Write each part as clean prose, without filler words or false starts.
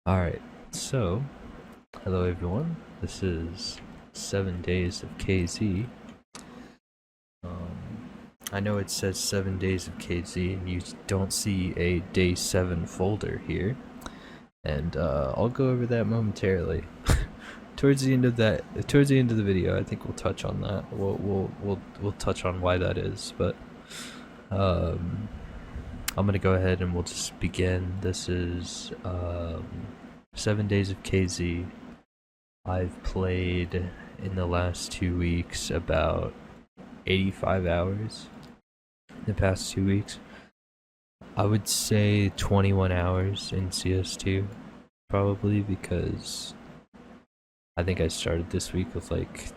Alright, so, hello everyone, this is 7 days of KZ. I know it says 7 days of KZ and you don't see a day 7 folder here, and I'll go over that momentarily. towards the end of the video, I think we'll touch on that. We'll touch on why that is, but I'm gonna go ahead and we'll just begin. This is 7 days of KZ. I've played in the last 2 weeks about 85 hours. In the past 2 weeks, I would say 21 hours in CS2, probably, because I think I started this week with like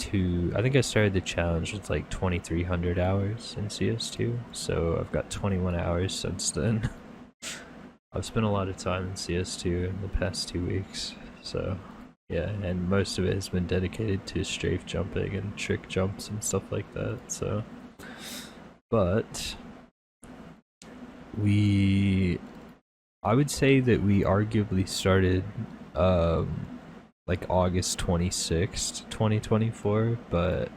I think I started the challenge with like 2300 hours in CS2, so I've got 21 hours since then. I've spent a lot of time in CS2 in the past 2 weeks, so yeah, and most of it has been dedicated to strafe jumping and trick jumps and stuff like that, so. But I would say that we arguably started like August 26th, 2024, but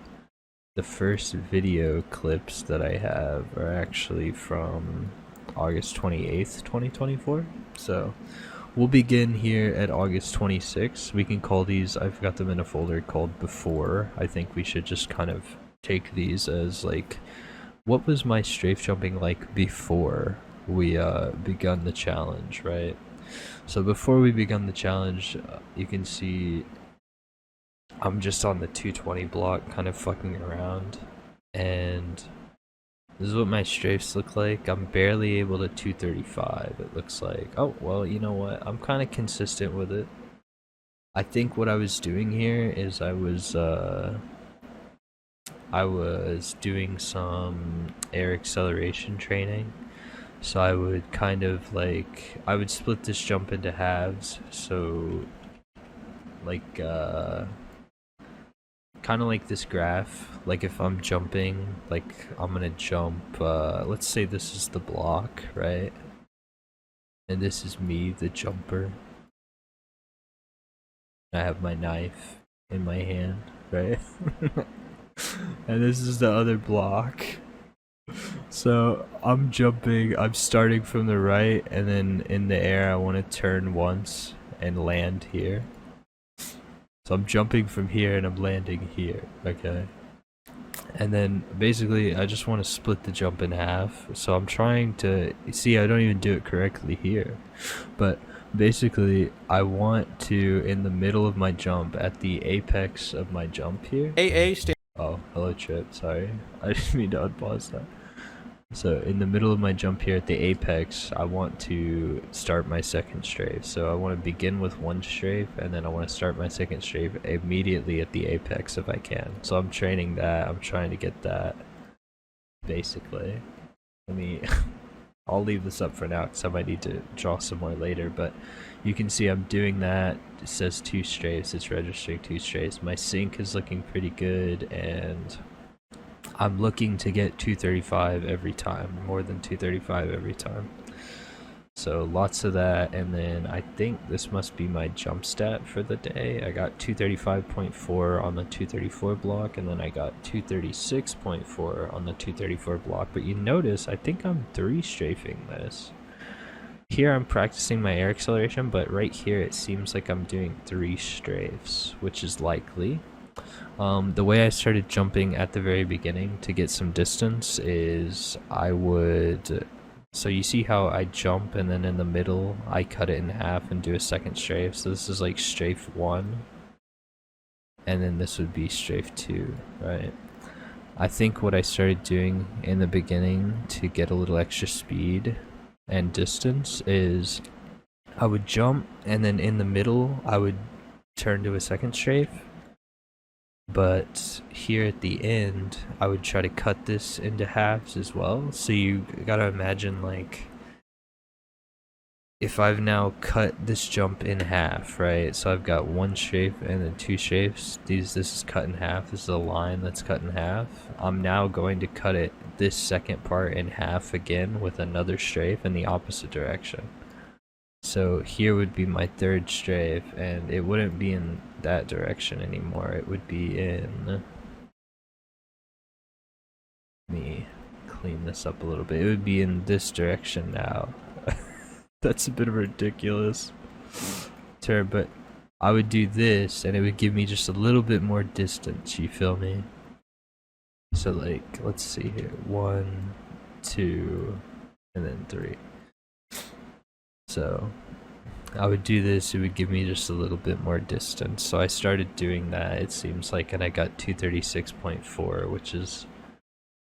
the first video clips that I have are actually from August 28th, 2024. So we'll begin here at August 26th. We can call these, I've got them in a folder called Before. I think we should just kind of take these as like, what was my strafe jumping like before we begun the challenge, right? So before we begun the challenge, you can see I'm just on the 220 block kind of fucking around, and this is what my strafes look like. I'm barely able to 235, it looks like. Oh, well, you know what? I'm kind of consistent with it. I think what I was doing here is I was doing some air acceleration training. So I would kind of like, I would split this jump into halves, so like kind of like this graph. Like if I'm jumping, like I'm gonna jump, let's say this is the block, right? And this is me, the jumper. I have my knife in my hand, right? And this is the other block. So I'm jumping, I'm starting from the right, and then in the air I want to turn once and land here. So I'm jumping from here and I'm landing here, okay? And then basically I just want to split the jump in half. So I'm trying to, see, I don't even do it correctly here. But basically I want to, in the middle of my jump, at the apex of my jump here. Oh, hello Trip, sorry. I didn't mean to unpause that. So in the middle of my jump here at the apex, I want to start my second strafe. So I want to begin with one strafe, and then I want to start my second strafe immediately at the apex if I can. So I'm training that, I'm trying to get that, basically. Let me, I'll leave this up for now because I might need to draw some more later, but you can see I'm doing that. It says 2 strafes, it's registering 2 strafes. My sync is looking pretty good, and I'm looking to get 235 every time, more than 235 every time. So lots of that, and then I think this must be my jump stat for the day. I got 235.4 on the 234 block, and then I got 236.4 on the 234 block. But you notice, I think I'm 3 strafing this. Here I'm practicing my air acceleration, but right here it seems like I'm doing 3 strafes, which is likely. The way I started jumping at the very beginning to get some distance is I would, so you see how I jump and then in the middle I cut it in half and do a second strafe. So this is like strafe 1, and then this would be strafe 2, right? I think what I started doing in the beginning to get a little extra speed and distance is I would jump, and then in the middle I would turn to a second strafe. But here at the end, I would try to cut this into halves as well. So you gotta imagine, like, if I've now cut this jump in half, right? So I've got 1 strafe and then 2 strafes. This is cut in half. This is a line that's cut in half. I'm now going to cut it, this second part, in half again with another strafe in the opposite direction. So here would be my third strafe, and it wouldn't be in that direction anymore. It would be in... Let me clean this up a little bit. It would be in this direction now. That's a bit of a ridiculous term, but I would do this, and it would give me just a little bit more distance, you feel me? So like, let's see here. 1, 2, and then 3. So I would do this, it would give me just a little bit more distance. So I started doing that, it seems like, and I got 236.4, which is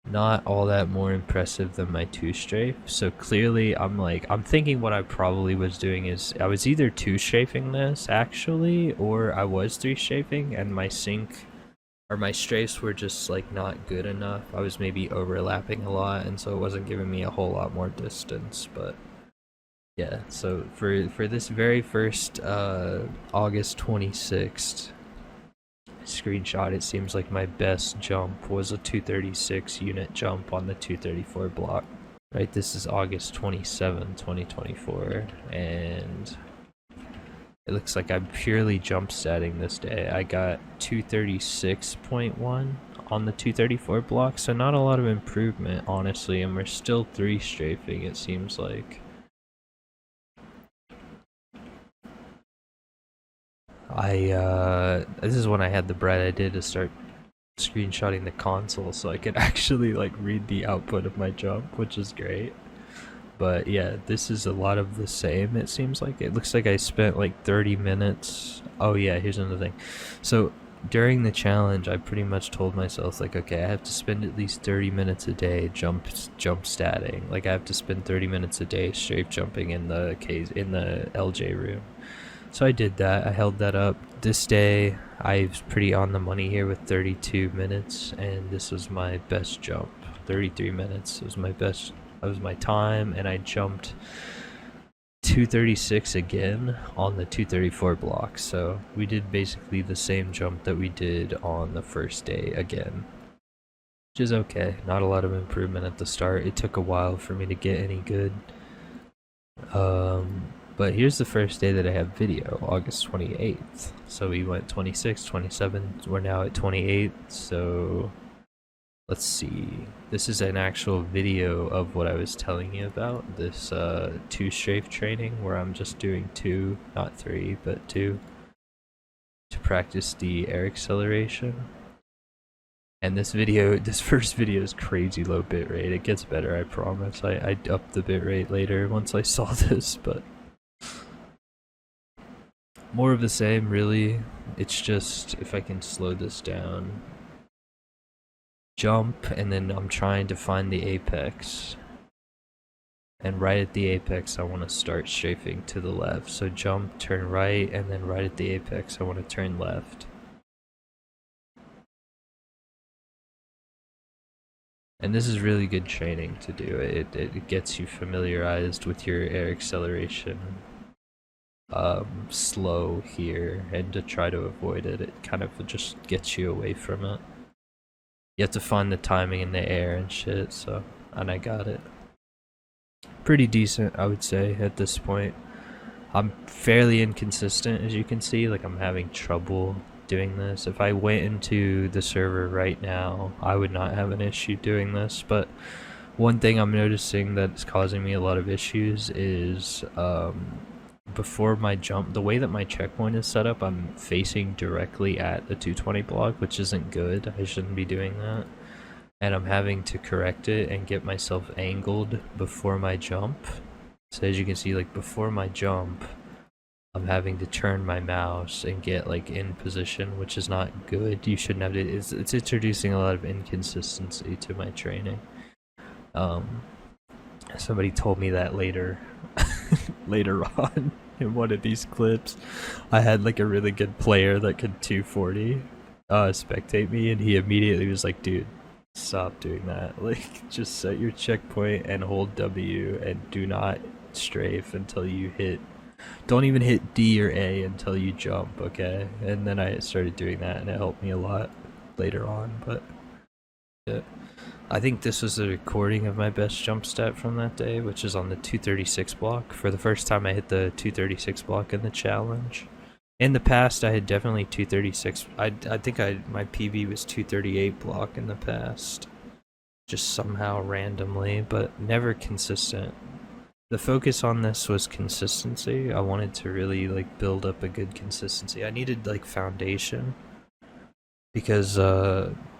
not all that more impressive than my 2-strafe. So clearly I'm thinking what I probably was doing is I was either 2-strafing this actually, or I was 3-strafing, and my sync or my strafes were just like not good enough. I was maybe overlapping a lot, and so it wasn't giving me a whole lot more distance. But yeah, so for this very first August 26th screenshot, it seems like my best jump was a 236 unit jump on the 234 block. Right, this is August 27, 2024, and it looks like I'm purely jump statting this day. I got 236.1 on the 234 block, so not a lot of improvement, honestly, and we're still 3-strafing, it seems like. This is when I had the bread I did to start screenshotting the console so I could actually like read the output of my jump, which is great. But yeah, this is a lot of the same, it seems like. It looks like I spent like 30 minutes. Oh yeah, here's another thing. So during the challenge, I pretty much told myself like, okay, I have to spend at least 30 minutes a day jump statting. Like I have to spend 30 minutes a day strafe jumping in the LJ room. So I did that. I held that up. This day, I was pretty on the money here with 32 minutes, and this was my best jump. 33 minutes. It was my best. That was my time, and I jumped 236 again on the 234 block. So we did basically the same jump that we did on the first day again, which is okay. Not a lot of improvement at the start. It took a while for me to get any good. But here's the first day that I have video, August 28th. So we went 26, 27, we're now at 28, so let's see. This is an actual video of what I was telling you about, this 2-strafe training where I'm just doing 2, not 3, but 2, to practice the air acceleration. And this first video is crazy low bitrate. It gets better, I promise. I upped the bitrate later once I saw this, but more of the same, really. It's just, if I can slow this down, jump, and then I'm trying to find the apex. And right at the apex, I want to start strafing to the left. So jump, turn right, and then right at the apex, I want to turn left. And this is really good training to do. It gets you familiarized with your air acceleration slow here, and to try to avoid it, it kind of just gets you away from it. You have to find the timing in the air and shit, so, and I got it. Pretty decent, I would say, at this point. I'm fairly inconsistent, as you can see, like I'm having trouble doing this. If I went into the server right now, I would not have an issue doing this, but one thing I'm noticing that's causing me a lot of issues is before my jump, the way that my checkpoint is set up, I'm facing directly at the 220 block, which isn't good. I shouldn't be doing that. And I'm having to correct it and get myself angled before my jump. So as you can see, like before my jump, I'm having to turn my mouse and get like in position, which is not good. You shouldn't have to. It's introducing a lot of inconsistency to my training. Somebody told me that later on in one of these clips. I had like a really good player that could 240 spectate me, and he immediately was like, dude, stop doing that. Like, just set your checkpoint and hold W and do not strafe until you hit, don't even hit D or A until you jump, okay? And then I started doing that, and it helped me a lot later on. But yeah, I think this was a recording of my best jump stat from that day, which is on the 236 block. For the first time I hit the 236 block in the challenge. In the past I had definitely 236. I think my PB was 238 block in the past. Just somehow randomly, but never consistent. The focus on this was consistency. I wanted to really like build up a good consistency. I needed like foundation because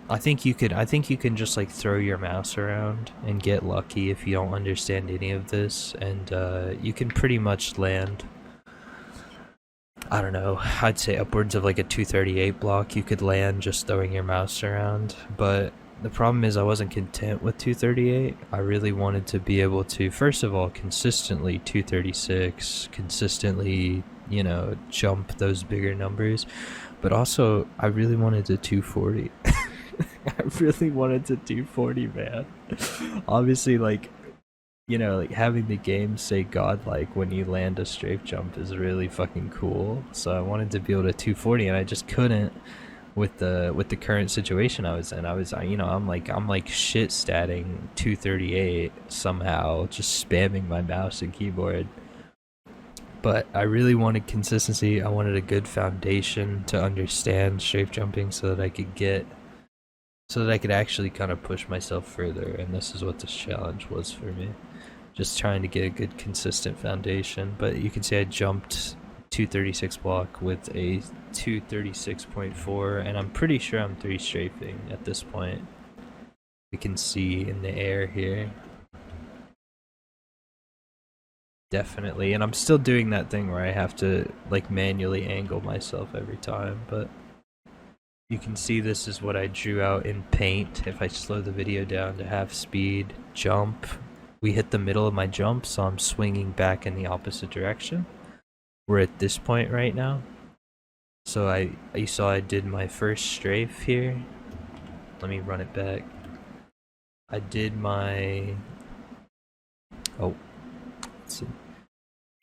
I think you can just like throw your mouse around and get lucky if you don't understand any of this, and you can pretty much land, I don't know, I'd say upwards of like a 238 block you could land just throwing your mouse around. But the problem is I wasn't content with 238. I really wanted to be able to, first of all, consistently 236, consistently, you know, jump those bigger numbers. But also, I really wanted to 240. I really wanted to 240, man. Obviously, like, you know, like having the game say godlike when you land a strafe jump is really fucking cool. So I wanted to be able to 240, and I just couldn't with the current situation I was in. I was, you know, I'm like shit statting 238 somehow, just spamming my mouse and keyboard. But I really wanted consistency. I wanted a good foundation to understand strafe jumping so that I could actually kind of push myself further, and this is what this challenge was for me. Just trying to get a good consistent foundation. But you can see I jumped 236 block with a 236.4, and I'm pretty sure I'm 3 strafing at this point. We can see in the air here. Definitely, and I'm still doing that thing where I have to like manually angle myself every time, but you can see this is what I drew out in paint. If I slow the video down to half speed, jump, we hit the middle of my jump, so I'm swinging back in the opposite direction. We're at this point right now. So you saw I did my first strafe here. Let me run it back. I did my, let's see.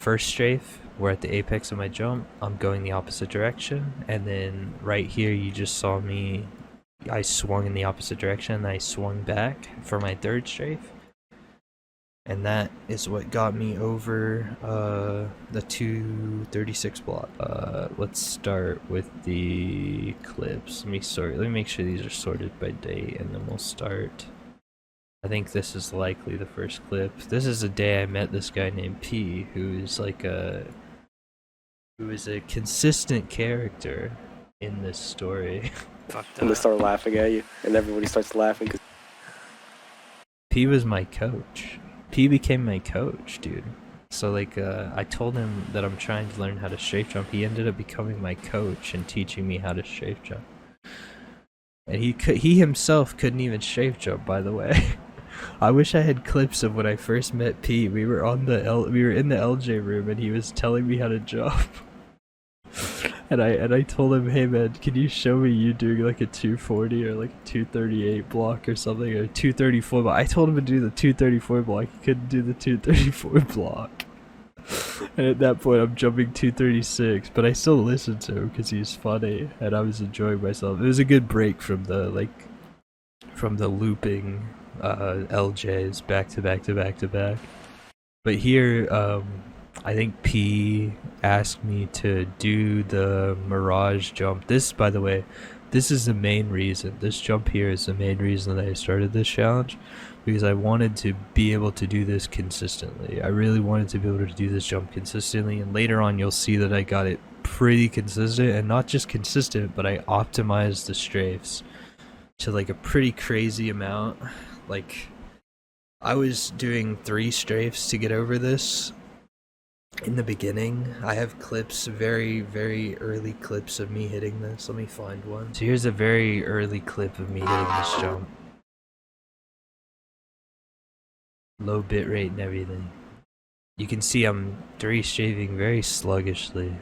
First strafe, we're at the apex of my jump, I'm going the opposite direction, and then right here you just saw me, I swung in the opposite direction and I swung back for my third strafe. And that is what got me over the 236 block. Let's start with the clips. Let me make sure these are sorted by date, and then we'll start. I think this is likely the first clip. This is the day I met this guy named P, who is a consistent character in this story. And they start laughing at you, and everybody starts laughing. P was my coach. P became my coach, dude. So like, I told him that I'm trying to learn how to strafe jump. He ended up becoming my coach and teaching me how to strafe jump. And he himself couldn't even strafe jump, by the way. I wish I had clips of when I first met P. We were in the LJ room, and he was telling me how to jump. and I told him, hey man, can you show me you doing like a 240 or like a 238 block or something, or 234 block. I told him to do the 234 block. He couldn't do the 234 block. And at that point I'm jumping 236, but I still listened to him because he's funny and I was enjoying myself. It was a good break from the looping LJs back to back to back to back. But here I think P asked me to do the Mirage jump. This, by the way, this is the main reason. This jump here is the main reason that I started this challenge, because I wanted to be able to do this consistently. I really wanted to be able to do this jump consistently, and later on you'll see that I got it pretty consistent, and not just consistent, but I optimized the strafes to like a pretty crazy amount. Like, I was doing 3 strafes to get over this in the beginning. I have clips, very, very early clips of me hitting this. Let me find one. So here's a very early clip of me hitting this jump. Low bitrate and everything. You can see I'm 3 strafing very sluggishly.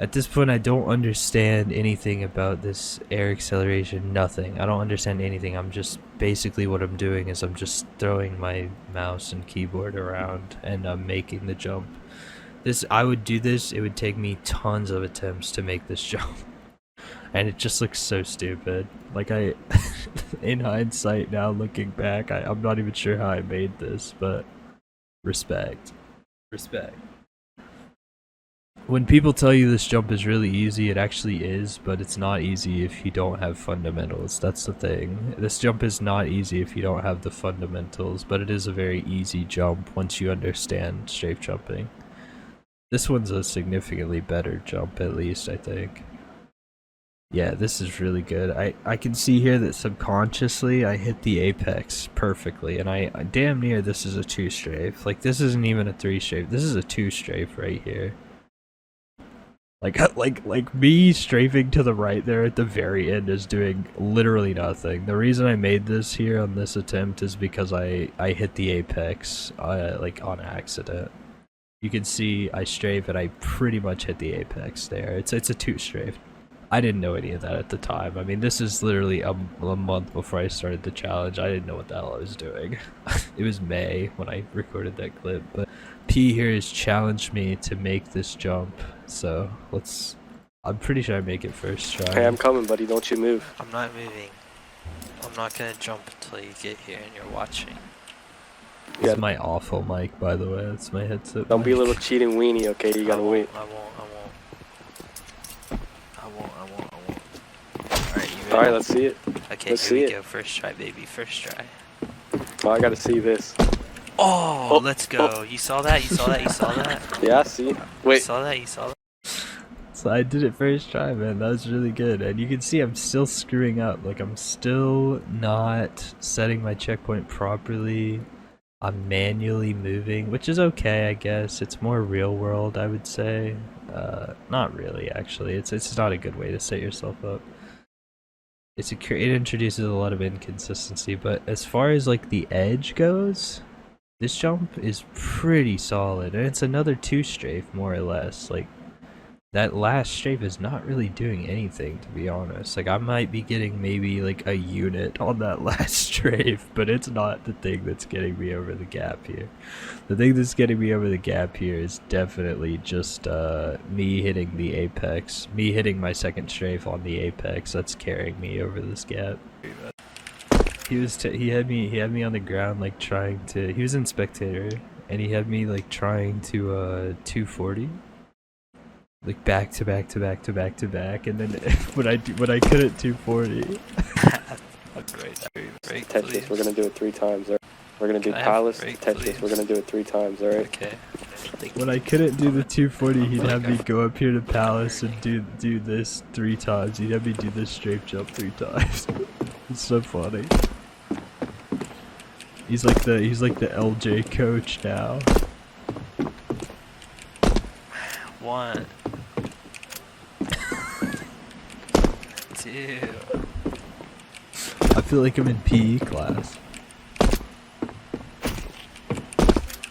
At this point, I don't understand anything about this air acceleration, nothing. I don't understand anything. I'm just, basically what I'm doing is I'm just throwing my mouse and keyboard around and I'm making the jump. I would do this, it would take me tons of attempts to make this jump. and it just looks so stupid. Like in hindsight now, looking back, I'm not even sure how I made this, but respect. When people tell you this jump is really easy, it actually is, but it's not easy if you don't have fundamentals. That's the thing. This jump is not easy if you don't have the fundamentals, but it is a very easy jump once you understand strafe jumping. This one's a significantly better jump, at least, I think. Yeah, this is really good. I can see here that subconsciously I hit the apex perfectly, and I damn near this is a 2 strafe. Like, this isn't even a 3 strafe. This is a 2 strafe right here. Like me strafing to the right there at the very end is doing literally nothing. The reason I made this here on this attempt is because I hit the apex, like on accident. You can see I strafe and I pretty much hit the apex there. It's a 2 strafe. I didn't know any of that at the time. I mean, this is literally a month before I started the challenge. I didn't know what the hell I was doing. It was May when I recorded that clip, but P here has challenged me to make this jump, so I'm pretty sure I make it first try. Hey, I'm coming, buddy. Don't you move. I'm not moving. I'm not gonna jump until you get here and you're watching. It's my awful mic, by the way. It's my headset. Don't be a mic. little cheating weenie, okay? You gotta wait. I won't. Alright, you ready? Alright, let's see it. Okay, let's here we see go. First try, baby. First try. Oh, I gotta see this. Oh, let's go. You saw that? You saw that? You saw that? Yeah, I see. You Wait. saw that? You saw that? So I did it first try, man. That was really good. And you can see I'm still screwing up. Like, I'm still not setting my checkpoint properly. I'm manually moving, which is okay, I guess. It's more real world, I would say. Not really, actually. It's not a good way to set yourself up. It introduces a lot of inconsistency, but as far as like the edge goes, this jump is pretty solid, and it's another 2 strafe, more or less. Like, that last strafe is not really doing anything, to be honest. Like, I might be getting maybe like a unit on that last strafe, but it's not the thing that's getting me over the gap here. The thing that's getting me over the gap here is definitely just me hitting the apex, me hitting my second strafe on the apex. That's carrying me over this gap. He had me on the ground, like trying to. He was in spectator, and he had me like trying to 240. Like back to back to back to back to back, and then when I couldn't 240. Tetris, we're gonna do it 3 times. Right? We're gonna do Palace, Tetris. We're gonna do it 3 times. All right. Okay. When I couldn't do the 240, he'd have me go up here to Palace and do this 3 times. He'd have me do this strafe jump 3 times. It's so funny. He's like the LJ coach now. 1, 2. I feel like I'm in PE class.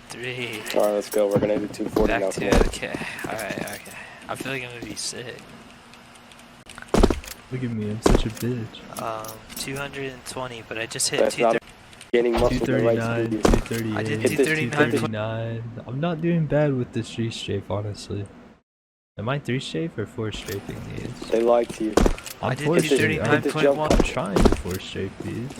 3. Alright, let's go. We're gonna do 240 now. Back to okay. Alright, okay. I feel like I'm gonna be sick. Look at me, I'm such a bitch. 220, but I just hit That's 230. gaining muscle the right 239, speed. 238, I did 239. I'm not doing bad with this 3 strafe, honestly. Am I 3 strafe or 4 strafing these? They lied to you. I did 239.1. I'm trying to 4 strafe these.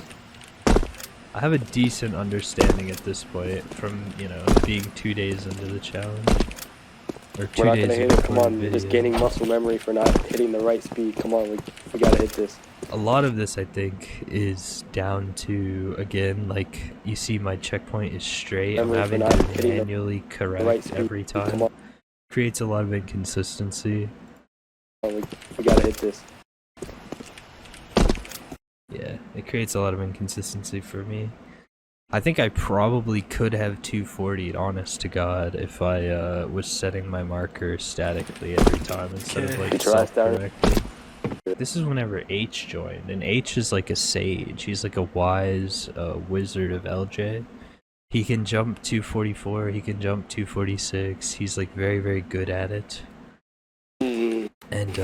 I have a decent understanding at this point from, you know, being 2 days into the challenge. Or 2 We're not days gonna hit it. Come on, video. you're just gaining muscle memory for not hitting the right speed. Come on, we gotta hit this. A lot of this, I think, is down to, again, like, you see my checkpoint is straight. I'm having to manually correct every time. Creates a lot of inconsistency. We gotta hit this. Yeah, it creates a lot of inconsistency for me. I think I probably could have 240'd, honest to God, if I was setting my marker statically every time instead of like self-correcting. This is whenever H joined, and H is like a sage. He's like a wise wizard of LJ. He can jump 244, he can jump 246. He's like very, very good at it. And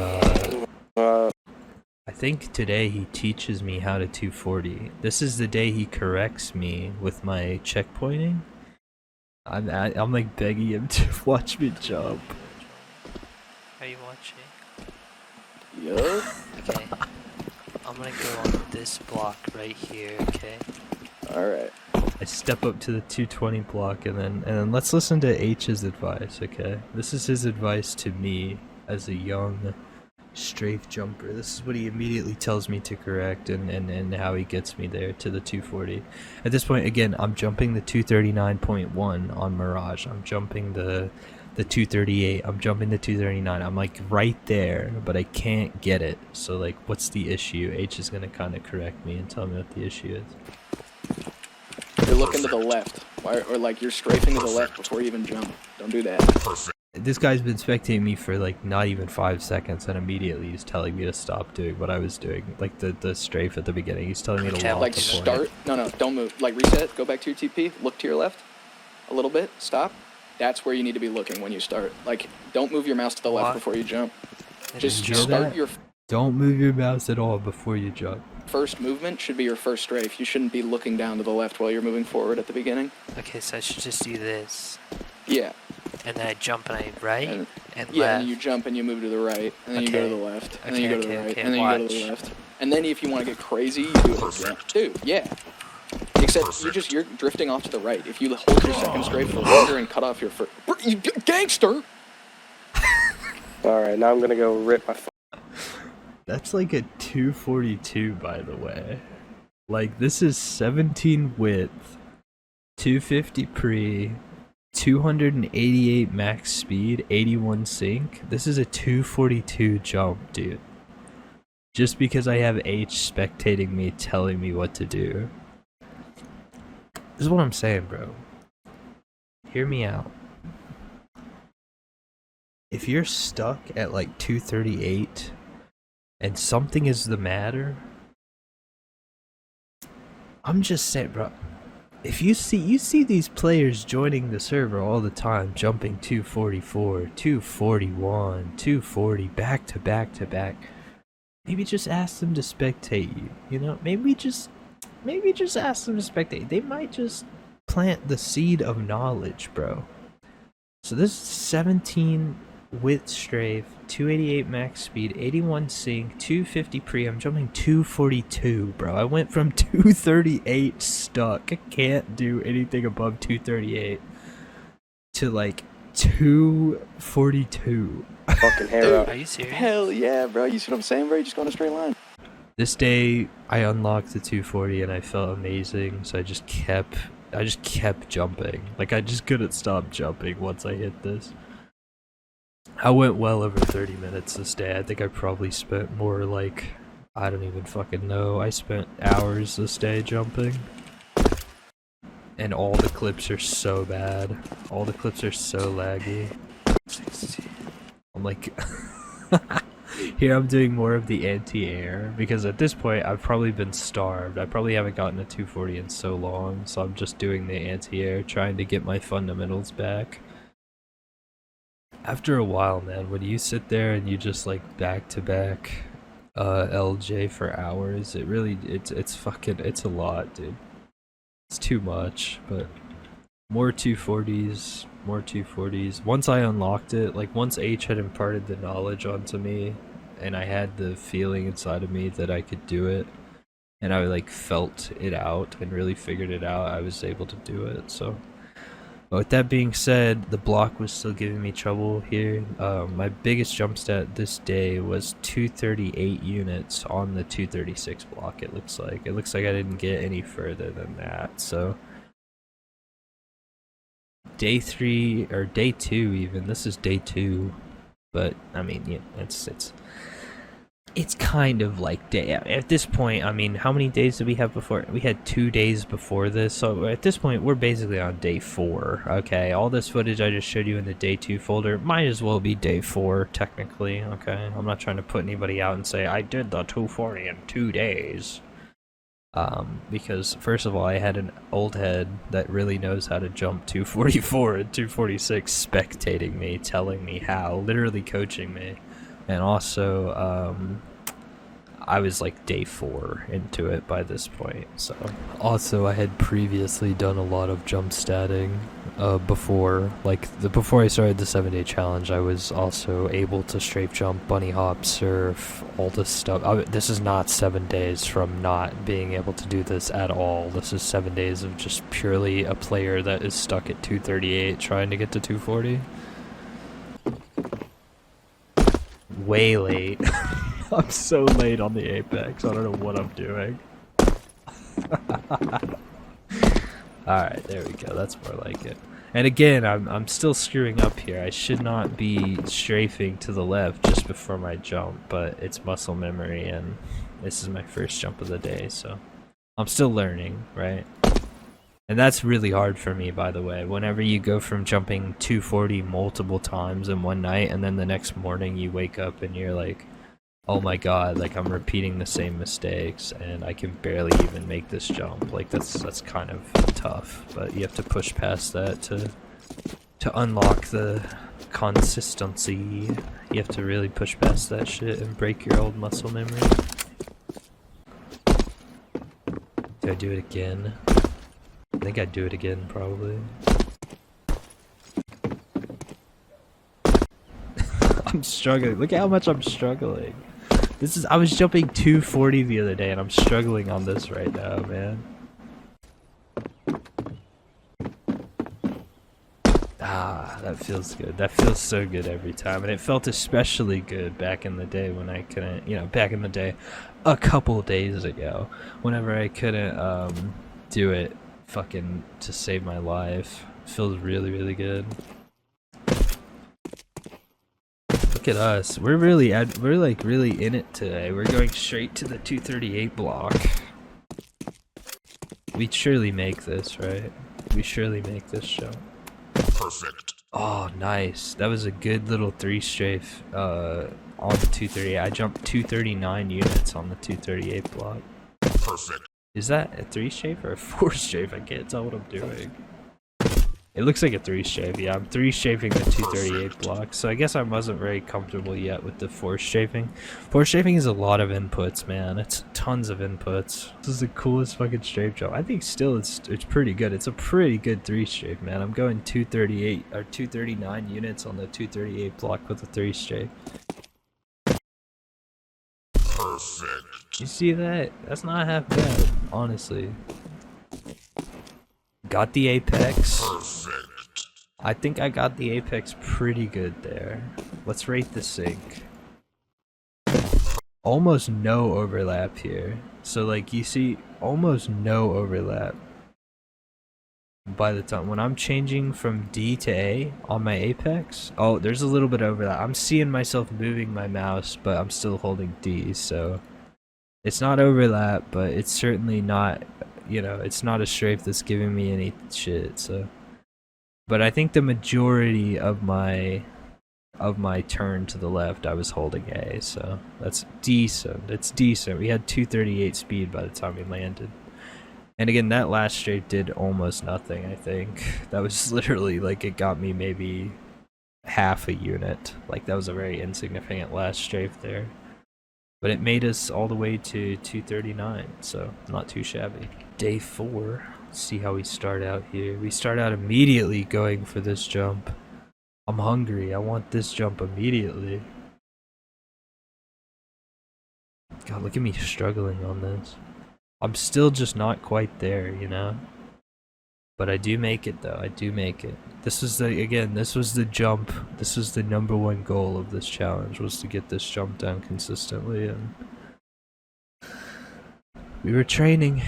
I think today he teaches me how to 240. This is the day he corrects me with my checkpointing. I'm like begging him to watch me jump. Are you watching? Yup. Okay. I'm gonna go on this block right here, okay? Alright. I step up to the 220 block, and then let's listen to H's advice, okay? This is his advice to me as a young strafe jumper. This is what he immediately tells me to correct, and how he gets me there to the 240. At this point, again, I'm jumping the 239.1 on Mirage. I'm jumping the 238. I'm jumping the 239. I'm like right there, but I can't get it. So like, what's the issue? H is gonna kind of correct me and tell me what the issue is. You're looking to the left, or like you're strafing to the left before you even jump. Don't do that. This guy's been spectating me for like not even 5 seconds, and immediately he's telling me to stop doing what I was doing. Like the strafe at the beginning, he's telling me to walk Like the point. start. No, don't move. Like reset. Go back to your TP. Look to your left, a little bit. Stop. That's where you need to be looking when you start. Like, don't move your mouse to the left before you jump. Just start your. Don't move your mouse at all before you jump. First movement should be your first strafe. You shouldn't be looking down to the left while you're moving forward at the beginning. Okay, so I should just do this. Yeah. And then I jump and I right and yeah, left. and then you jump and you move to the right, and then you go to the left, and then you go to the right, and then you go to the left. And then if you want to get crazy, you do it again. Dude, yeah. Except you're drifting off to the right. If you hold your second strafe for longer and cut off your first... You gangster! Alright, now I'm gonna go rip my... That's like a 242, by the way. Like, this is 17 width, 250 pre, 288 max speed, 81 sync. This is a 242 jump, dude. Just because I have H spectating me, telling me what to do. This is what I'm saying, bro. Hear me out. If you're stuck at like 238 and something is the matter, I'm just saying, bro. If you see these players joining the server all the time, jumping 244, 241, 240, back to back to back, maybe just ask them to spectate you. You know, maybe just ask them to spectate. They might just plant the seed of knowledge, bro. So this is 17 width strafe, 288 max speed, 81 sync, 250 pre. I'm jumping 242, bro. I went from 238 stuck. I can't do anything above 238 to like 242. Fucking hair up. Are you serious? Hell yeah, bro. You see what I'm saying, bro? You just go in a straight line. This day, I unlocked the 240 and I felt amazing, so I just kept jumping. Like, I just couldn't stop jumping once I hit this. I went well over 30 minutes this day. I think I probably spent more like, I don't even fucking know. I spent hours this day jumping. And all the clips are so bad. All the clips are so laggy. I'm like... Here I'm doing more of the anti-air, because at this point I've probably been starved. I probably haven't gotten a 240 in so long, so I'm just doing the anti-air, trying to get my fundamentals back. After a while, man, when you sit there and you just like back-to-back LJ for hours, it's a lot, dude. It's too much, but more 240s. More 240s. Once I unlocked it, like once H had imparted the knowledge onto me, and I had the feeling inside of me that I could do it, and I like felt it out and really figured it out, I was able to do it. So, but with that being said, the block was still giving me trouble here. My biggest jump stat this day was 238 units on the 236 block. It looks like I didn't get any further than that. So. Day 3 or day 2 even. This is day 2, but I mean, yeah, it's kind of like day. At this point, I mean, how many days did we have before? We had 2 days before this, so at this point, we're basically on day 4. Okay, all this footage I just showed you in the day 2 folder might as well be day 4 technically. Okay, I'm not trying to put anybody out and say I did the 240 in 2 days. Because first of all, I had an old head that really knows how to jump 244 and 246 spectating me, telling me how, literally coaching me. And also, I was like day 4 into it by this point. So also I had previously done a lot of jump statting before, before I started the 7-day challenge. I was also able to strafe jump, bunny hop, surf, all this stuff. This is not 7 days from not being able to do this at all. This is 7 days of just purely a player that is stuck at 238 trying to get to 240. Way late. I'm so late on the apex. I don't know what I'm doing. Alright, there we go. That's more like it. And again, I'm still screwing up here. I should not be strafing to the left just before my jump, but it's muscle memory, and this is my first jump of the day, so I'm still learning, right? And that's really hard for me, by the way. Whenever you go from jumping 240 multiple times in one night, and then the next morning you wake up and you're like, oh my god, like I'm repeating the same mistakes and I can barely even make this jump. Like that's kind of tough, but you have to push past that to unlock the consistency. You have to really push past that shit and break your old muscle memory. Do I do it again? I think I'd do it again, probably. I'm struggling. Look at how much I'm struggling. I was jumping 240 the other day and I'm struggling on this right now, man. Ah, that feels good. That feels so good every time. And it felt especially good back in the day when I couldn't, back in the day, a couple days ago, whenever I couldn't do it fucking to save my life. It feels really, really good. Look at us. We're like really in it today. We're going straight to the 238 block. We surely make this, right? We surely make this jump. Perfect. Oh, nice. That was a good little 3 strafe on the 238. I jumped 239 units on the 238 block. Perfect. Is that a 3 strafe or a 4 strafe? I can't tell what I'm doing. It looks like a 3 strafe. Yeah, I'm 3 strafing the 238 block, so I guess I wasn't very comfortable yet with the 4 strafing. 4 strafing is a lot of inputs, man. It's tons of inputs. This is the coolest fucking strafe jump. I think still it's pretty good. It's a pretty good 3 strafe, man. I'm going 238 or 239 units on the 238 block with a 3 strafe. Perfect. You see that? That's not half bad, honestly. Got the apex. Perfect. I think I got the apex pretty good there. Let's rate the sync. Almost no overlap here. So like you see, almost no overlap. By the time when I'm changing from D to A on my apex, oh, there's a little bit of overlap. I'm seeing myself moving my mouse, but I'm still holding D, so it's not overlap, but it's certainly not, it's not a strafe that's giving me any shit, so. But I think the majority of my turn to the left, I was holding A, so that's decent. It's decent. We had 238 speed by the time we landed. And again, that last strafe did almost nothing, I think. That was literally, like, it got me maybe half a unit. Like, that was a very insignificant last strafe there. But it made us all the way to 239, so not too shabby. Day 4. Let's see how we start out here. We start out immediately going for this jump. I'm hungry. I want this jump immediately. God, look at me struggling on this. I'm still just not quite there, But I do make it, though. I do make it. This was the jump. This was the #1 goal of this challenge, was to get this jump down consistently, and we were training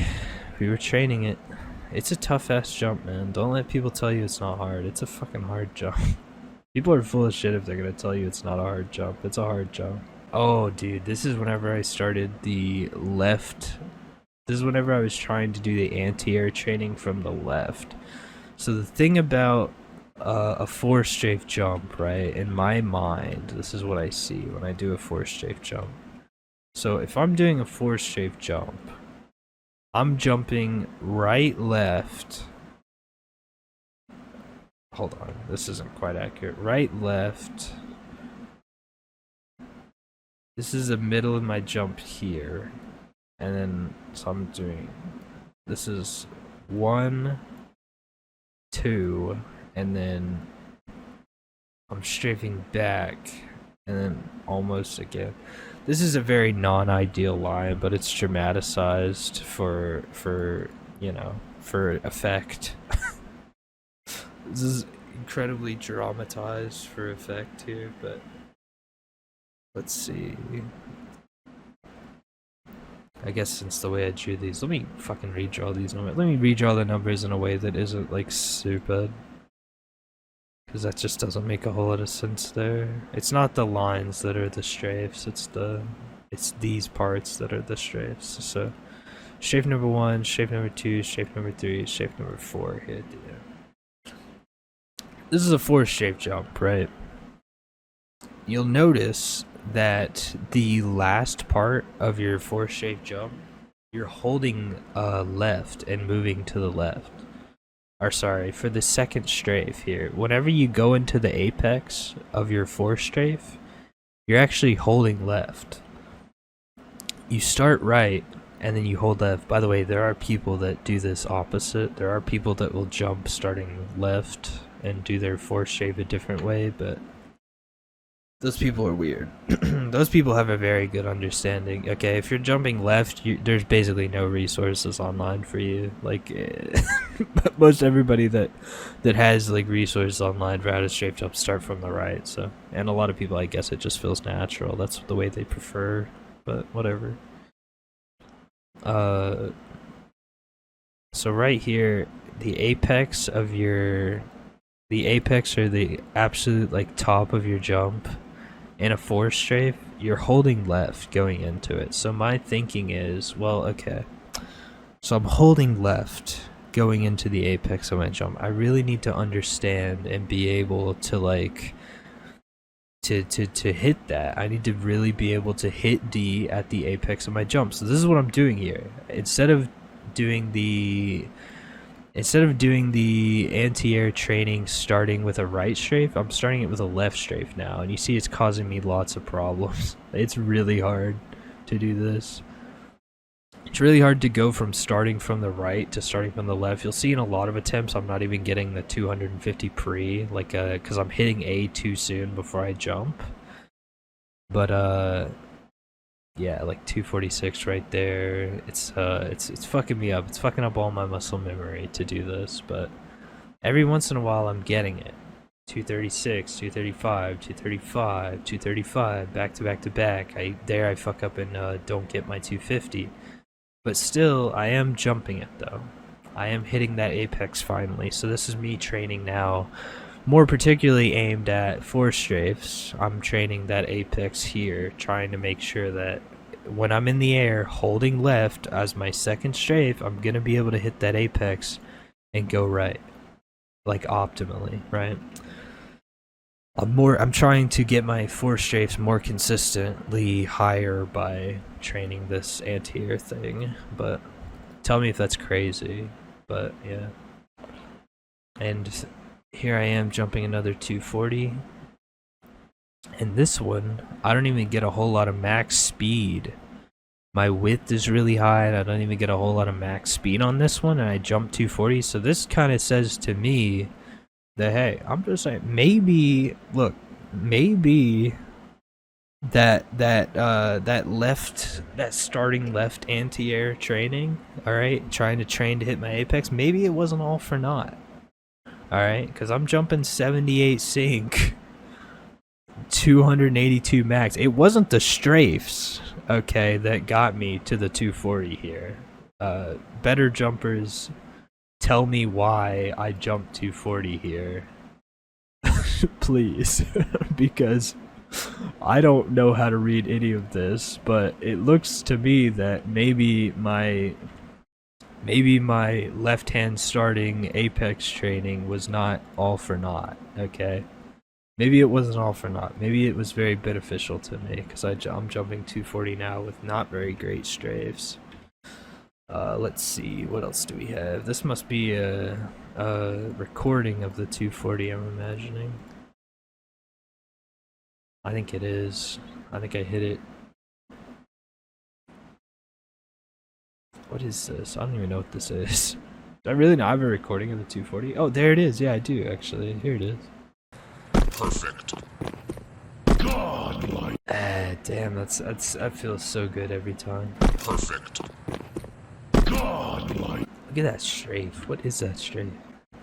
it. It's a tough-ass jump, man. Don't let people tell you it's not hard. It's a fucking hard jump. People are full of shit if they're gonna tell you it's not a hard jump. It's a hard jump. Oh, dude, this is whenever I started the left. This is whenever I was trying to do the anti-air training from the left. So the thing about a 4 strafe jump, right, in my mind, this is what I see when I do a 4 strafe jump. So if I'm doing a 4 strafe jump, I'm jumping right, left. Hold on, this isn't quite accurate. Right, left. this is the middle of my jump here, and then so I'm doing, this is 1, 2, and then I'm strafing back, and then almost again. This is a very non-ideal line, but it's dramatized for you know, for effect. This is incredibly dramatized for effect here, but let's see. I guess since the way I drew these, let me fucking redraw these numbers. Let me redraw the numbers in a way that isn't like stupid, because that just doesn't make a whole lot of sense there. It's not the lines that are the strafes, it's these parts that are the strafes. So strafe number 1, strafe number 2, strafe number 3, strafe number 4 here. This is a 4 strafe jump, right? You'll notice that the last part of your 4 strafe jump, you're holding left and moving to the left. Or sorry, for the second strafe here, whenever you go into the apex of your 4 strafe, you're actually holding left. You start right, and then you hold left. By the way, there are people that do this opposite. There are people that will jump starting left and do their 4 strafe a different way, but those people are weird. Those people have a very good understanding. Okay, if you're jumping left, there's basically no resources online for you. Like, most everybody that has like resources online for how to strafe jump start from the right. So, and a lot of people, I guess, it just feels natural. That's the way they prefer. But whatever. So right here, the apex or the absolute like top of your jump in a 4 strafe, you're holding left going into it. So my thinking is, well, okay, so I'm holding left going into the apex of my jump. I really need to understand and be able to like to hit that. I need to really be able to hit D at the apex of my jump. So this is what I'm doing here. Instead of doing the anti-air training starting with a right strafe, I'm starting it with a left strafe now, and you see it's causing me lots of problems. It's really hard to do this. It's really hard to go from starting from the right to starting from the left. You'll see in a lot of attempts I'm not even getting the 250 pre, like because I'm hitting A too soon before I jump. But yeah, like 246 right there. It's fucking me up. It's fucking up all my muscle memory to do this, but every once in a while I'm getting it. 236, 235, 235, 235, back to back to back. I fuck up and don't get my 250. But still, I am jumping it though. I am hitting that apex finally. So this is me training now, more particularly aimed at 4 strafes. I'm training that apex here, trying to make sure that when I'm in the air holding left as my second strafe, I'm gonna be able to hit that apex and go right, like optimally, right? I'm trying to get my 4 strafes more consistently higher by training this anti-air thing, but tell me if that's crazy. But yeah. And here I am jumping another 240. And this one, I don't even get a whole lot of max speed. My width is really high and I don't even get a whole lot of max speed on this one, and I jump 240. So this kind of says to me that, hey, I'm just saying, maybe, look, maybe that starting left anti-air training, alright, trying to train to hit my apex, maybe it wasn't all for naught. Alright, because I'm jumping 78 sync, 282 max. It wasn't the strafes, okay, that got me to the 240 here. Better jumpers tell me why I jumped 240 here. Please. Because I don't know how to read any of this, but it looks to me that maybe my left hand starting apex training was not all for naught, okay? Maybe it wasn't all for naught. Maybe it was very beneficial to me, because I'm jumping 240 now with not very great strafes. Let's see, what else do we have? This must be a recording of the 240, I'm imagining. I think it is. I think I hit it What is this? I don't even know what this is. Do I really not have a recording of the 240? Oh, there it is. Yeah, I do actually. Here it is. Perfect. Godlike. Damn, that feels so good every time. Perfect. Godlike. Look at that strafe. What is that strafe?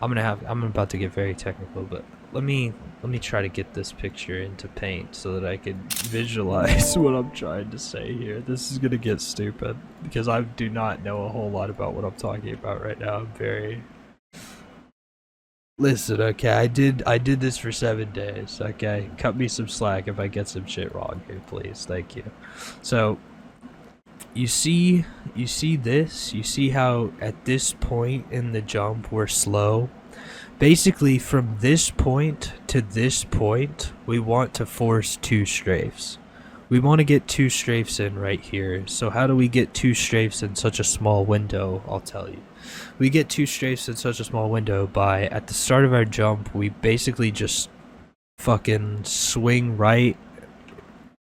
I'm about to get very technical, but let me try to get this picture into Paint so that I can visualize what I'm trying to say here. This is gonna get stupid because I do not know a whole lot about what I'm talking about right now. I'm very... Listen, okay, I did this for 7 days, okay? Cut me some slack if I get some shit wrong here, please. Thank you. So, you see this? You see how at this point in the jump we're slow? Basically, from this point to this point, we want to force 2 strafes. We want to get 2 strafes in right here. So how do we get 2 strafes in such a small window? I'll tell you. We get 2 strafes in such a small window by, at the start of our jump, we basically just fucking swing right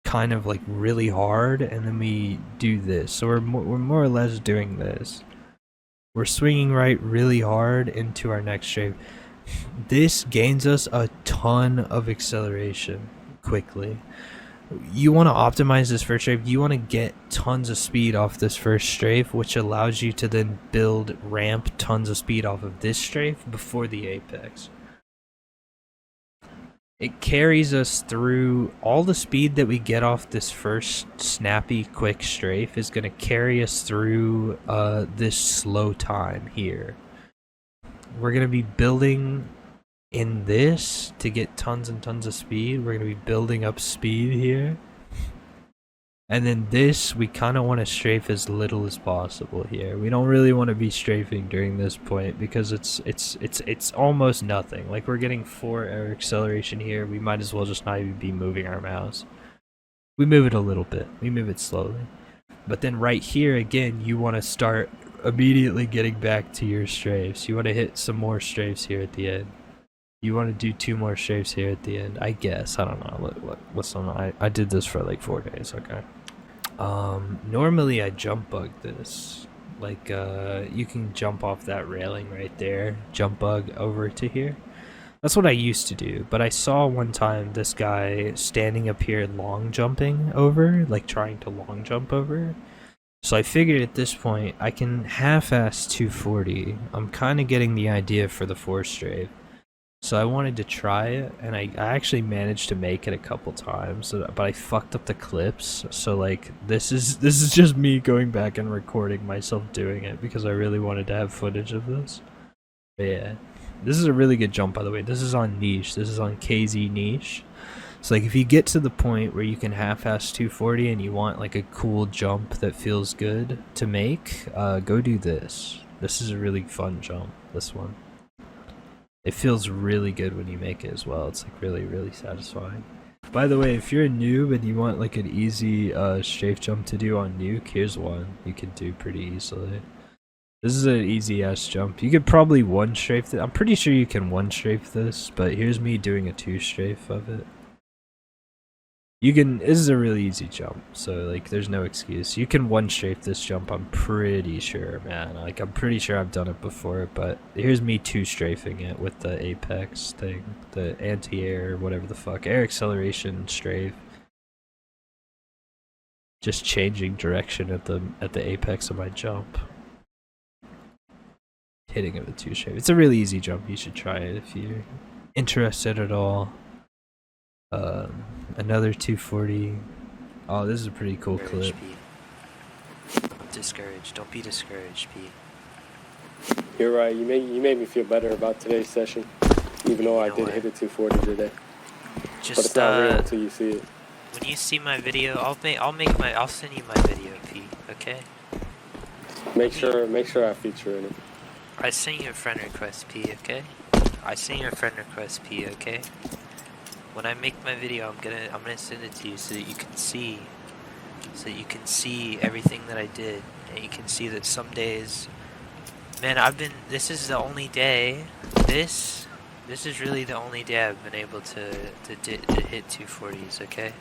kind of like really hard, and then we do this. So we're more or less doing this. We're swinging right really hard into our next strafe. This gains us a ton of acceleration quickly. You want to optimize this first strafe. You want to get tons of speed off this first strafe, which allows you to then ramp tons of speed off of this strafe before the apex. It carries us through all the speed that we get off this first snappy quick strafe is going to carry us through this slow time here. We're going to be building in this to get tons and tons of speed. We're going to be building up speed here. And then this, we kind of want to strafe as little as possible here. We don't really want to be strafing during this point because it's almost nothing. Like, we're getting 4 air acceleration here. We might as well just not even be moving our mouse. We move it a little bit. We move it slowly. But then right here, again, you want to start immediately getting back to your strafes. You want to hit some more strafes here at the end. You want to do 2 more strafes here at the end, I guess. I don't know. Listen, I did this for like 4 days, okay? Normally I jump bug this. Like, you can jump off that railing right there, jump bug over to here. That's what I used to do, but I saw one time this guy standing up here long jumping over, like trying to long jump over. So I figured at this point, I can half-ass 240. I'm kind of getting the idea for the 4 strafe. So I wanted to try it, and I actually managed to make it a couple times, but I fucked up the clips. So like, this is just me going back and recording myself doing it because I really wanted to have footage of this. But yeah, this is a really good jump, by the way. This is on niche. This is on KZ niche. So like, if you get to the point where you can half-ass 240 and you want like a cool jump that feels good to make, go do this. This is a really fun jump, this one. It feels really good when you make it as well. It's like really, really satisfying. By the way, if you're a noob and you want like an easy strafe jump to do on nuke, here's one you can do pretty easily. This is an easy ass jump. You could probably 1 strafe this. I'm pretty sure you can 1 strafe this, but here's me doing a 2 strafe of it. You can, this is a really easy jump, so like there's no excuse. You can 1 strafe this jump, I'm pretty sure, man. Like, I'm pretty sure I've done it before, but here's me 2 strafing it with the apex thing, the anti-air, whatever the fuck, air acceleration strafe. Just changing direction at the apex of my jump. Hitting it with 2 strafe. It's a really easy jump, you should try it if you're interested at all. Another 240. Oh, this is a pretty cool clip. Discouraged. Don't be discouraged, P. You're right. You made me feel better about today's session, even though I did hit a 240 today. Just but it's not real until you see it. When you see my video, I'll send you my video, P. Okay. Make sure I feature in it. I sent you a friend request, P. Okay. I sent you a friend request, P. Okay. When I make my video, I'm gonna send it to you so that you can see, everything that I did, and you can see that some days, man, this is the only day, this is really the only day I've been able to hit 240s, okay?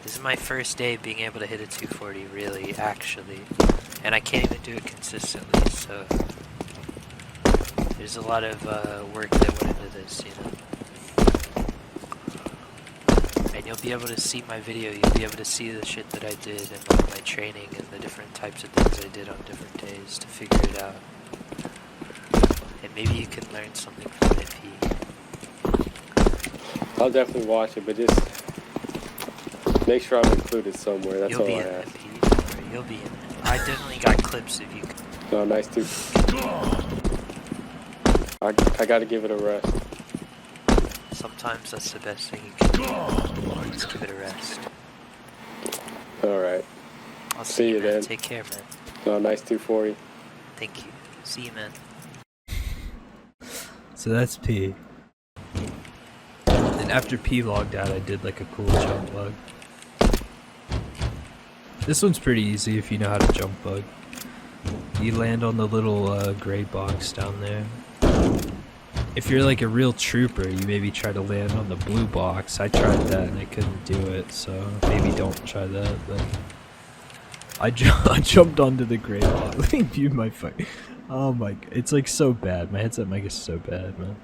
This is my first day being able to hit a 240, really, actually. and I can't even do it consistently, so there's a lot of work that went into this, you know. And you'll be able to see my video, you'll be able to see the shit that I did and like my training and the different types of things I did on different days to figure it out. And maybe you can learn something from it, P. I'll definitely watch it, but just make sure I'm included somewhere. That's all I ask. You'll be in it. I definitely got clips if you could. No, nice too. I gotta give it a rest. Sometimes that's the best thing you can do. Just give it a rest. Alright. I'll see you, man. then. Take care, man. No, nice 240. Thank you. See you, man. So that's P. And after P logged out, I did like a cool jump bug. This one's pretty easy if you know how to jump bug. You land on the little gray box down there. If you're like a real trooper, you maybe try to land on the blue box. I tried that and I couldn't do it, so maybe don't try that. But I jumped onto the gray box. Let me view my fight. Oh my, it's like so bad. My headset mic is so bad, man.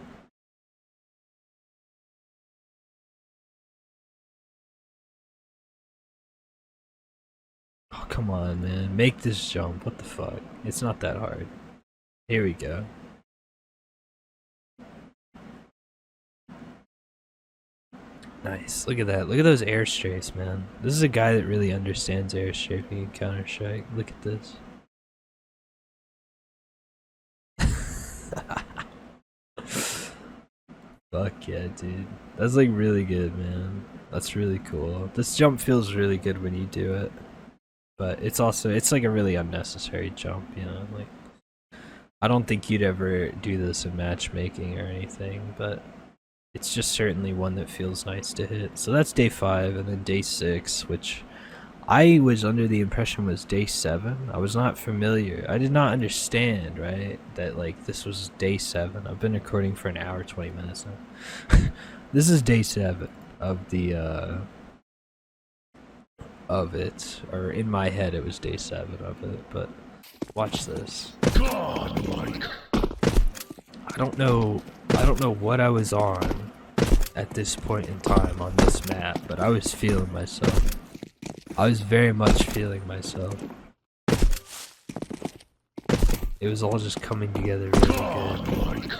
Oh, come on, man. Make this jump. What the fuck? It's not that hard. Here we go. Nice. Look at that. Look at those air strafes, man. This is a guy that really understands air strafing in Counter-Strike. Look at this. Fuck yeah, dude. That's like really good, man. That's really cool. This jump feels really good when you do it. But it's also, it's like a really unnecessary jump, you know? Like, I don't think you'd ever do this in matchmaking or anything, but it's just certainly one that feels nice to hit. So that's day 5, and then day 6, which I was under the impression was day 7. I was not familiar. I did not understand, right, that like this was day 7. I've been recording for an hour 20 minutes now. This is day 7 of the of it, or in my head it was day 7 of it. But watch this. I don't know what I was on at this point in time on this map, but I was feeling myself. I was very much feeling myself. It was all just coming together really good.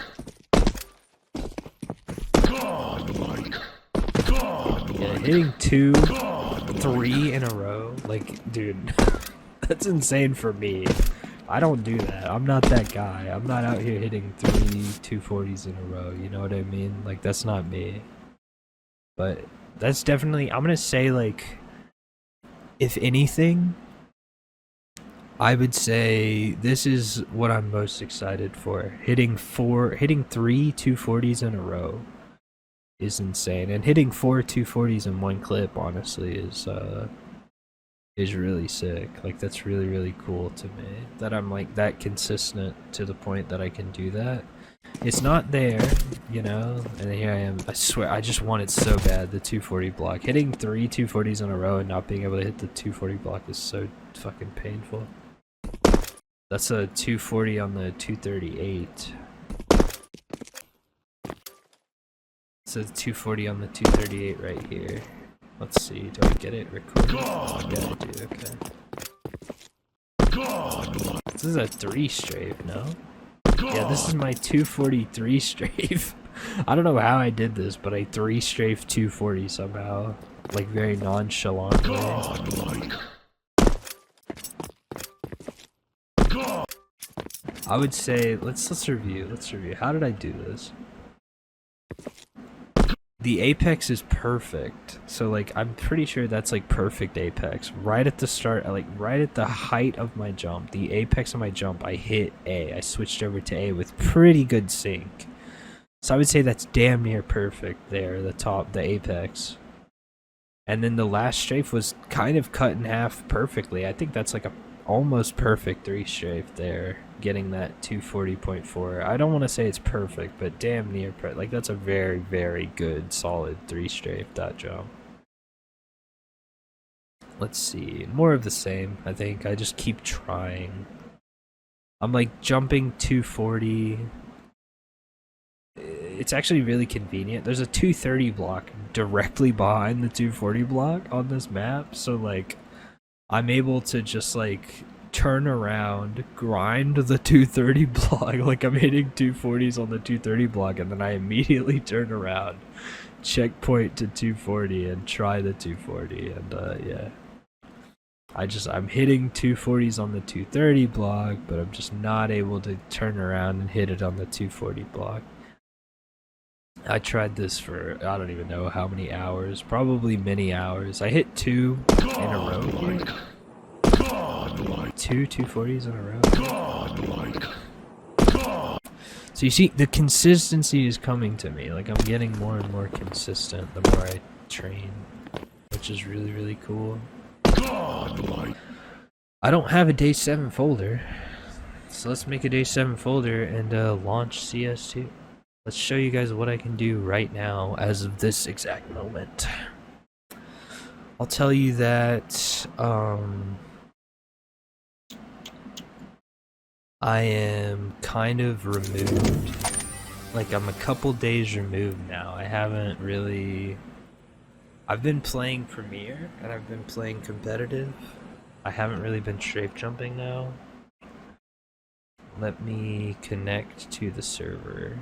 Yeah, hitting 2, 3 in a row, like, dude, that's insane for me. I don't do that. I'm not that guy. I'm not out here hitting 3 240s in a row, you know what I mean? Like, that's not me. But that's definitely, I'm gonna say, like, if anything, I would say this is what I'm most excited for. Hitting 3 240s in a row is insane, and hitting 4 240s in one clip, honestly, is really sick. Like, that's really, really cool to me, that I'm like that consistent to the point that I can do that. It's not there, you know, and here I am. I swear, I just want it so bad, the 240 block. Hitting 3 240s in a row and not being able to hit the 240 block is so fucking painful. That's a 240 on the 238. So 240 on the 238 right here. Let's see, do I get it recorded? Yeah, I do, okay. This is a 3 strafe, no? Yeah, this is my 243 strafe. I don't know how I did this, but I 3 strafe 240 somehow. Like, very nonchalantly. I would say, let's review. How did I do this? The apex is perfect, so like I'm pretty sure that's like perfect apex. Right at the start, like right at the height of my jump, the apex of my jump, I hit A. I switched over to A with pretty good sync. So I would say that's damn near perfect there, the top, the apex. And then the last strafe was kind of cut in half perfectly. I think that's like a almost perfect 3 strafe there, getting that 240.4. I don't want to say it's perfect, but damn near like that's a very, very good solid 3 strafe that jump. let's see, more of the same, I think. I just keep trying. I'm like jumping 240. It's actually really convenient. There's a 230 block directly behind the 240 block on this map, so like I'm able to just like turn around, grind the 230 block, like I'm hitting 240s on the 230 block, and then I immediately turn around, checkpoint to 240 and try the 240, and yeah. I'm hitting 240s on the 230 block, but I'm just not able to turn around and hit it on the 240 block. I tried this for, I don't even know how many hours, probably many hours. I hit 2 in a row here. 2 240s in a row. So you see, the consistency is coming to me. Like, I'm getting more and more consistent the more I train, which is really, really cool. I don't have a day 7 folder, so let's make a day 7 folder and launch CS2. Let's show you guys what I can do right now as of this exact moment. I'll tell you that I am kind of removed. Like, I'm a couple days removed now. I haven't really... I've been playing Premier, and I've been playing competitive. I haven't really been strafe jumping now. Let me connect to the server.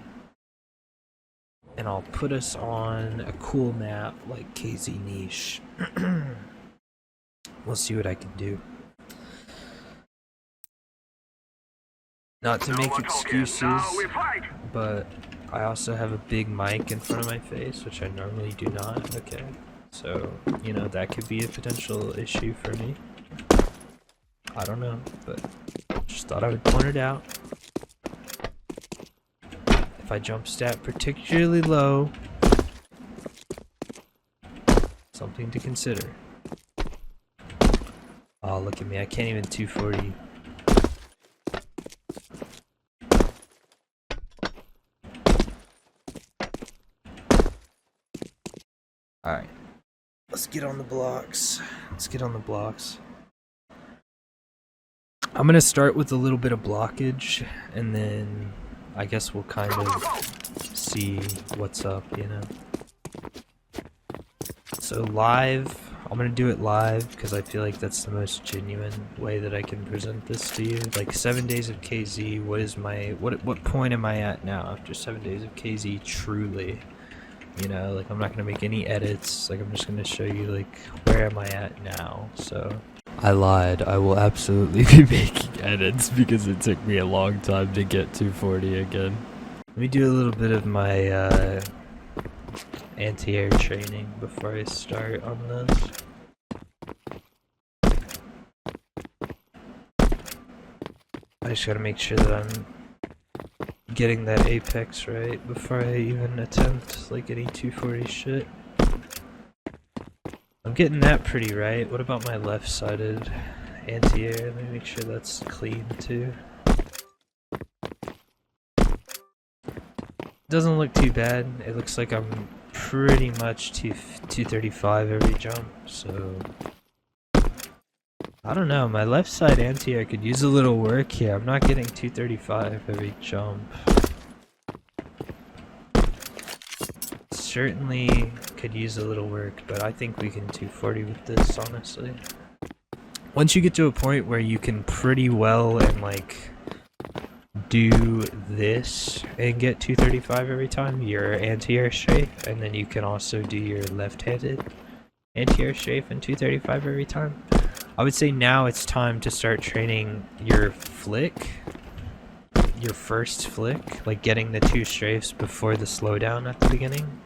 And I'll put us on a cool map like KZ Niche. We'll see what I can do. Not to make excuses, but I also have a big mic in front of my face, which I normally do not. Okay, so, you know, that could be a potential issue for me. I don't know, but just thought I would point it out. If I jump stat particularly low, something to consider. Oh, look at me, I can't even 240. Alright, let's get on the blocks. I'm gonna start with a little bit of blockage, and then I guess we'll kind of see what's up, you know. So live, I'm gonna do it live because I feel like that's the most genuine way that I can present this to you. Like 7 days of KZ, what point am I at now after 7 days of KZ truly? You know, like I'm not gonna make any edits, like I'm just gonna show you like where am I at now. So I lied, I will absolutely be making edits because it took me a long time to get 240 again. Let me do a little bit of my anti-air training before I start on this. I just gotta make sure that I'm getting that apex right before I even attempt like any 240 shit. I'm getting that pretty right. What about my left-sided anti-air? Let me make sure that's clean too. Doesn't look too bad. It looks like I'm pretty much 235 every jump, so I don't know, my left side anti-air could use a little work here. I'm not getting 235 every jump. Certainly could use a little work, but I think we can 240 with this, honestly. Once you get to a point where you can pretty well and like do this and get 235 every time, your anti-air strafe, and then you can also do your left-handed anti-air strafe and 235 every time. I would say now it's time to start training your flick, your first flick, like getting the 2 strafes before the slowdown at the beginning.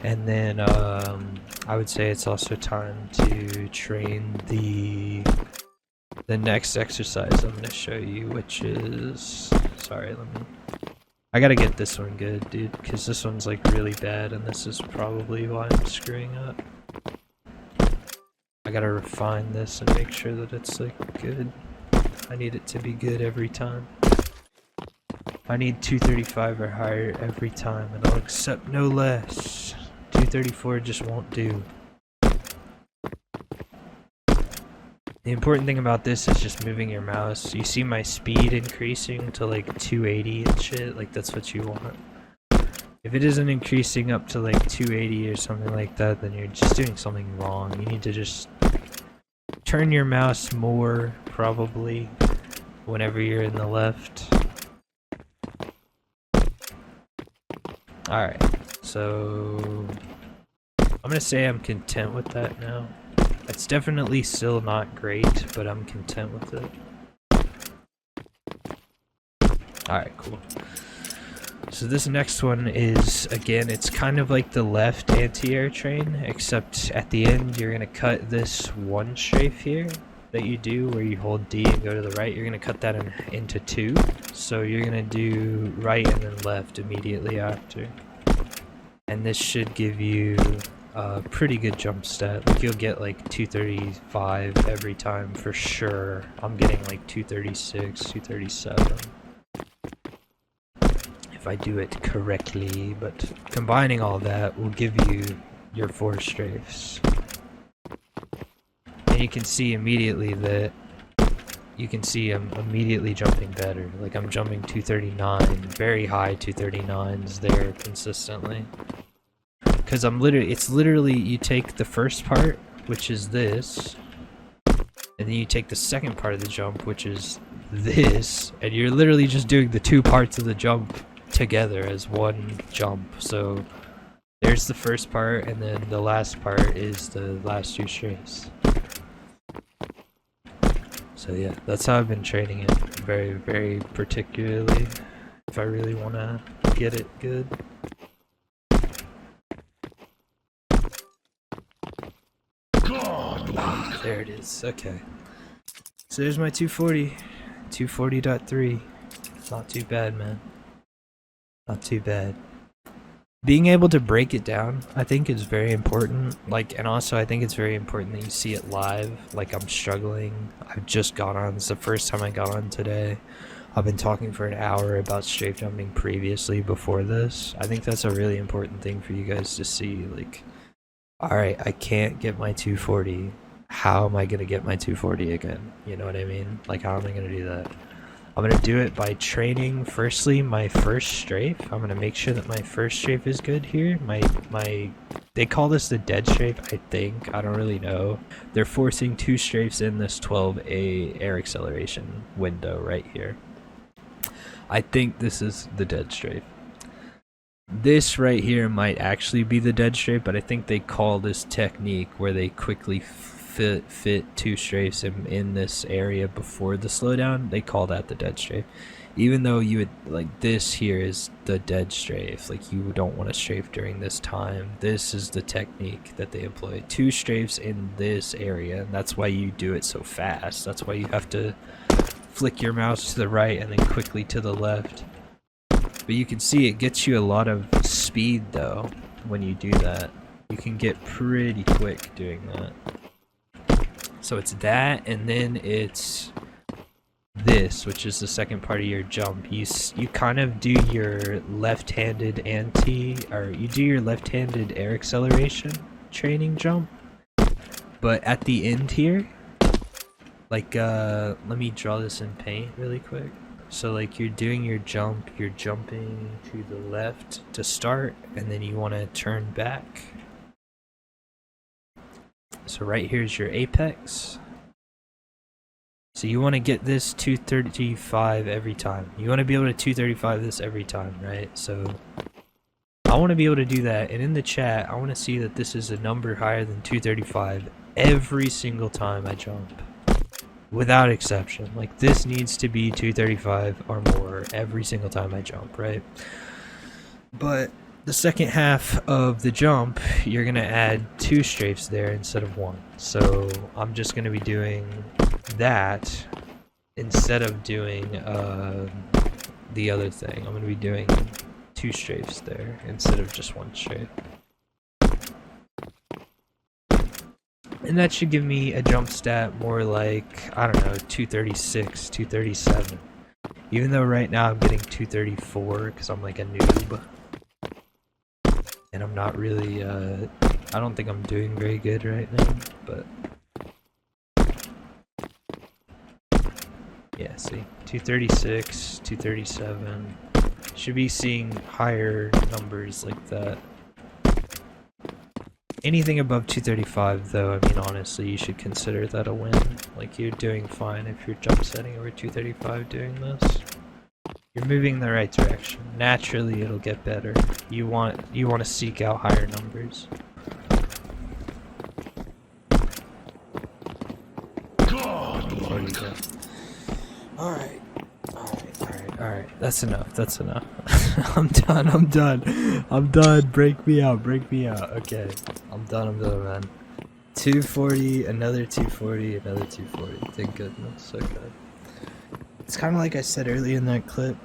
And then I would say it's also time to train the next exercise I'm going to show you, which is, sorry, I gotta get this one good, dude, because this one's like really bad, and this is probably why I'm screwing up. I gotta refine this and make sure that it's like good. I need it to be good every time. I need 235 or higher every time, and I'll accept no less. 234 just won't do. The important thing about this is just moving your mouse. You see my speed increasing to like 280 and shit, like that's what you want. If it isn't increasing up to like 280 or something like that, then you're just doing something wrong. You need to just turn your mouse more, probably, whenever you're in the left. Alright, so I'm gonna say I'm content with that now. It's definitely still not great, but I'm content with it. Alright, cool. So this next one is, again, it's kind of like the left anti-air train, except at the end you're gonna cut this one strafe here that you do where you hold D and go to the right. You're gonna cut that into two. So you're gonna do right and then left immediately after. And this should give you a pretty good jump stat. Like you'll get like 235 every time for sure. I'm getting like 236, 237. If I do it correctly, but combining all that will give you your 4 strafes. And you can see immediately that I'm immediately jumping better. Like I'm jumping 239, very high 239s there consistently. Because it's literally, you take the first part, which is this, and then you take the second part of the jump, which is this, and you're literally just doing the 2 parts of the jump together as one jump. So there's the first part, and then the last part is the last 2 strafes. So yeah, that's how I've been training it, very, very particularly, if I really want to get it good. Ah, there it is, okay. So there's my 240, 240.3. Not too bad, man. Not too bad. Being able to break it down, I think, is very important. Like, and also I think it's very important that you see it live. Like, I'm struggling. I've just got on. It's the first time I got on today. I've been talking for an hour about strafe jumping previously before this. I think that's a really important thing for you guys to see. Like, alright, I can't get my 240. How am I going to get my 240 again? You know what I mean? Like, how am I going to do that? I'm going to do it by training, firstly, my first strafe. I'm going to make sure that my first strafe is good here. They call this the dead strafe, I think. I don't really know. They're forcing 2 strafes in this 12A air acceleration window right here. I think this is the dead strafe. This right here might actually be the dead strafe, but I think they call this technique where they quickly fit 2 strafes in this area before the slowdown. They call that the dead strafe. Even though you would, like, this here is the dead strafe. Like, you don't want to strafe during this time. This is the technique that they employ. 2 strafes in this area, and that's why you do it so fast. That's why you have to flick your mouse to the right and then quickly to the left. But you can see it gets you a lot of speed, though, when you do that. You can get pretty quick doing that. So it's that, and then it's this, which is the second part of your jump. You kind of do your left-handed you do your left-handed air acceleration training jump. But at the end here, like, let me draw this in paint really quick. So, like, you're doing your jump, you're jumping to the left to start, and then you want to turn back. So right here's your apex. So you want to get this 235 every time. You want to be able to 235 this every time, right? So I want to be able to do that, and in the chat, I want to see that this is a number higher than 235 every single time I jump. Without exception. Like, this needs to be 235 or more every single time I jump, right? But the second half of the jump, you're going to add 2 strafes there instead of 1. So I'm just going to be doing that instead of doing the other thing. I'm going to be doing 2 strafes there instead of just 1 strafe. And that should give me a jump stat more like, I don't know, 236, 237. Even though right now I'm getting 234 because I'm like a noob. And I'm not really, I don't think I'm doing very good right now, but see. 236, 237. Should be seeing higher numbers like that. Anything above 235 though, I mean honestly, you should consider that a win. Like you're doing fine if you're jump setting over 235 doing this. You're moving in the right direction. Naturally it'll get better. You want to seek out higher numbers. There you go. Alright. That's enough. I'm done. Break me out. Okay. I'm done, man. 240, another 240, another 240. Thank goodness. Okay. It's kind of like I said earlier in that clip.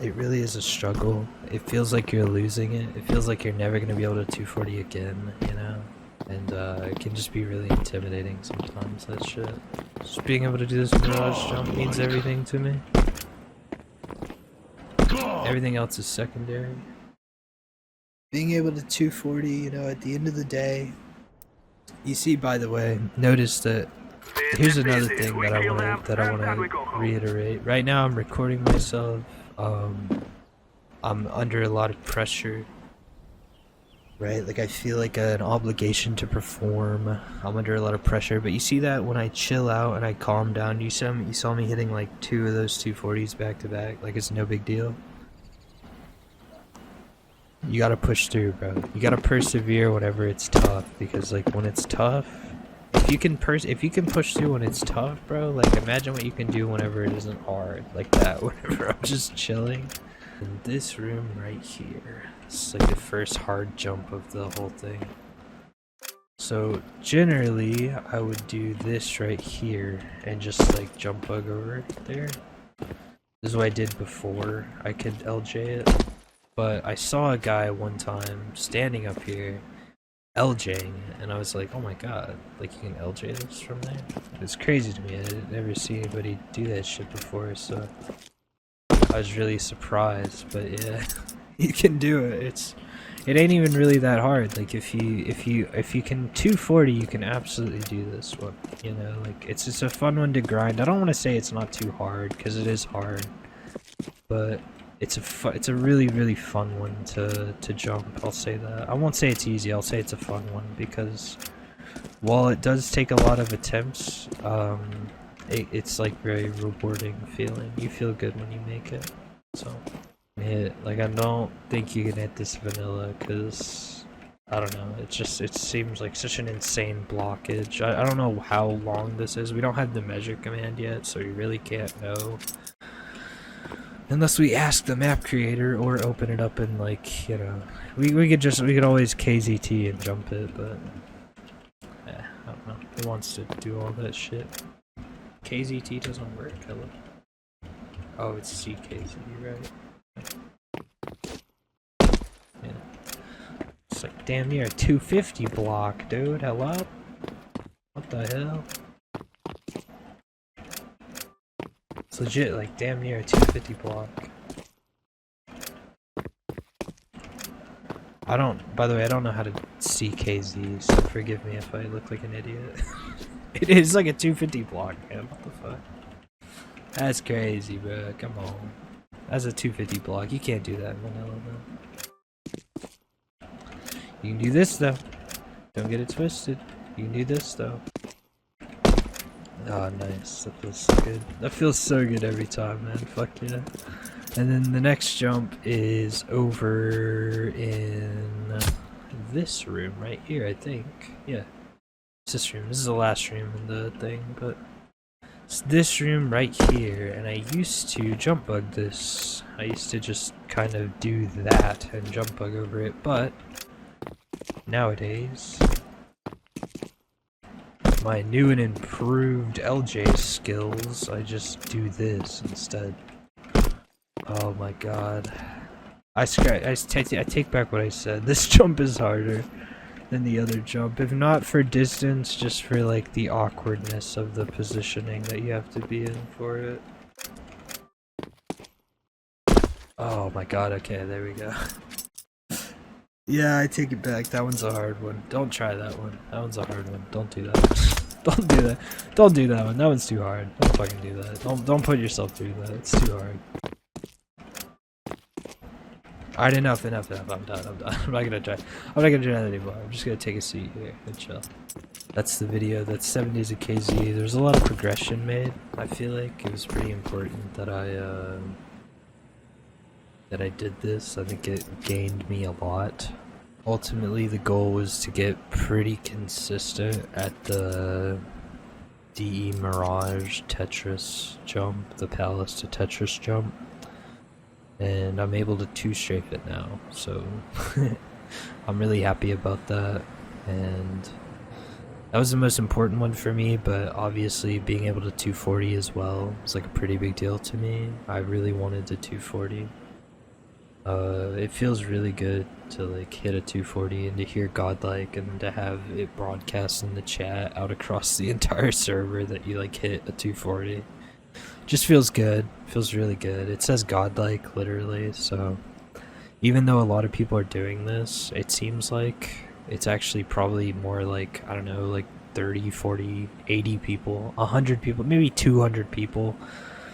It really is a struggle. It feels like you're losing it. It feels like you're never going to be able to 240 again, you know? And it can just be really intimidating sometimes, that shit. Just being able to do this mirage jump means everything to me. Everything else is secondary. Being able to 240, you know, at the end of the day. You see, by the way, notice that here's another thing that I want to reiterate. Right now I'm recording myself. I'm under a lot of pressure. Right? Like I feel like an obligation to perform. I'm under a lot of pressure, but you see that when I chill out and I calm down, you saw me hitting like 2 of those 240s back to back, like it's no big deal. You gotta push through, bro. You gotta persevere whenever it's tough, because like when it's tough, if you can push through when it's tough, bro, like imagine what you can do whenever it isn't hard, like that, whenever I'm just chilling. In this room right here, it's like the first hard jump of the whole thing. So generally, I would do this right here and just like jump bug over it there. This is what I did before I could LJ it. But I saw a guy one time standing up here LJing it, and I was like, oh my god, like you can LJ this from there? It's crazy to me. I didn't ever see anybody do that shit before, so I was really surprised. But yeah, you can do it. It ain't even really that hard. Like if you can 240, you can absolutely do this one. You know, like it's just a fun one to grind. I don't want to say it's not too hard, because it is hard, but it's a really fun one to jump. I'll say that. I won't say it's easy. I'll say it's a fun one, because while it does take a lot of attempts, it's like very rewarding feeling. You feel good when you make it. So like I don't think you can hit this vanilla, because I don't know. It seems like such an insane blockage. I don't know how long this is. We don't have the measure command yet, so you really can't know. Unless we ask the map creator or open it up and like, you know, we could always KZT and jump it, but I don't know. Who wants to do all that shit? KZT doesn't work. Hello. Oh, it's CKZ, right? Yeah. It's like damn near a 250 block, dude. Hello? What the hell? It's legit, like, damn near a 250 block. By the way, I don't know how to see KZ, so forgive me if I look like an idiot. It is like a 250 block, man. What the fuck? That's crazy, bro. Come on. That's a 250 block. You can't do that in vanilla, man. You can do this, though. Don't get it twisted. You can do this, though. Oh, nice. That feels so good. That feels so good every time, man. Fuck yeah. And then the next jump is over in this room right here, I think. Yeah. It's this room. This is the last room in the thing, but it's this room right here. And I used to jump bug this. I used to just kind of do that and jump bug over it, but nowadays, my new and improved LJ skills, I just do this instead. Oh my god. I take back what I said. This jump is harder than the other jump. If not for distance, just for like the awkwardness of the positioning that you have to be in for it. Oh my god, okay, there we go. Yeah, I take it back. That one's a hard one. Don't try that one. That one's a hard one. Don't do that. Don't do that. Don't do that one. That one's too hard. Don't fucking do that. Don't put yourself through that. It's too hard. Alright, enough. I'm done. I'm not gonna try that anymore. I'm just gonna take a seat here and chill. That's the video. That's 7 days of KZ. There's a lot of progression made. I feel like it was pretty important that I did this. I think it gained me a lot. Ultimately, the goal was to get pretty consistent at the DE Mirage Tetris jump, the Palace to Tetris jump. And I'm able to 2-strafe it now, so I'm really happy about that. And that was the most important one for me, but obviously being able to 240 as well was like a pretty big deal to me. I really wanted to 240. It feels really good to like hit a 240 and to hear Godlike and to have it broadcast in the chat out across the entire server that you like hit a 240. Just feels good. Feels really good. It says Godlike literally, so even though a lot of people are doing this, it seems like it's actually probably more like, I don't know, like 30, 40, 80 people, 100 people, maybe 200 people.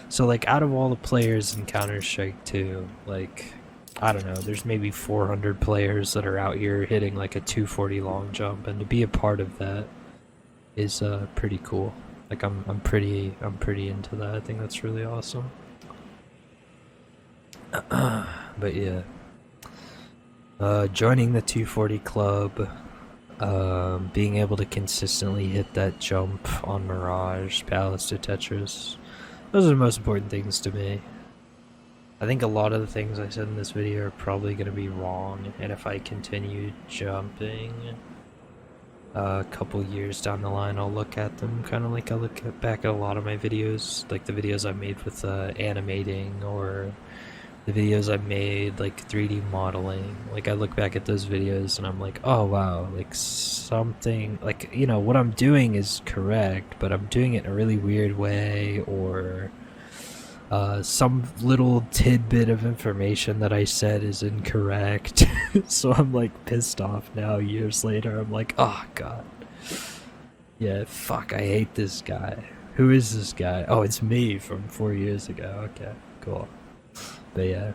So like out of all the players in Counter-Strike 2, like, I don't know, there's maybe 400 players that are out here hitting like a 240 long jump, and to be a part of that is pretty cool. Like I'm pretty into that. I think that's really awesome. But yeah, joining the 240 club, being able to consistently hit that jump on Mirage, Palace to Tetris, those are the most important things to me. I think a lot of the things I said in this video are probably going to be wrong, and if I continue jumping a couple years down the line, I'll look at them kind of like I look back at a lot of my videos, like the videos I made with animating, or the videos I made like 3D modeling. Like I look back at those videos and I'm like, oh wow, like something, like, you know, what I'm doing is correct, but I'm doing it in a really weird way, or some little tidbit of information that I said is incorrect. So I'm like pissed off now years later. I'm like, oh god, yeah, fuck, I hate this guy. Who is this guy? Oh, it's me from 4 years ago. Okay, cool. But yeah,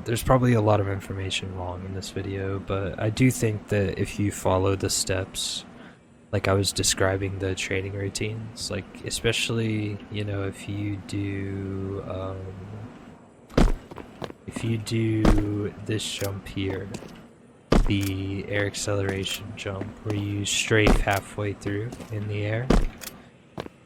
there's probably a lot of information wrong in this video, but I do think that if you follow the steps, like I was describing the training routines, like especially, you know, if you do this jump here, the air acceleration jump where you strafe halfway through in the air,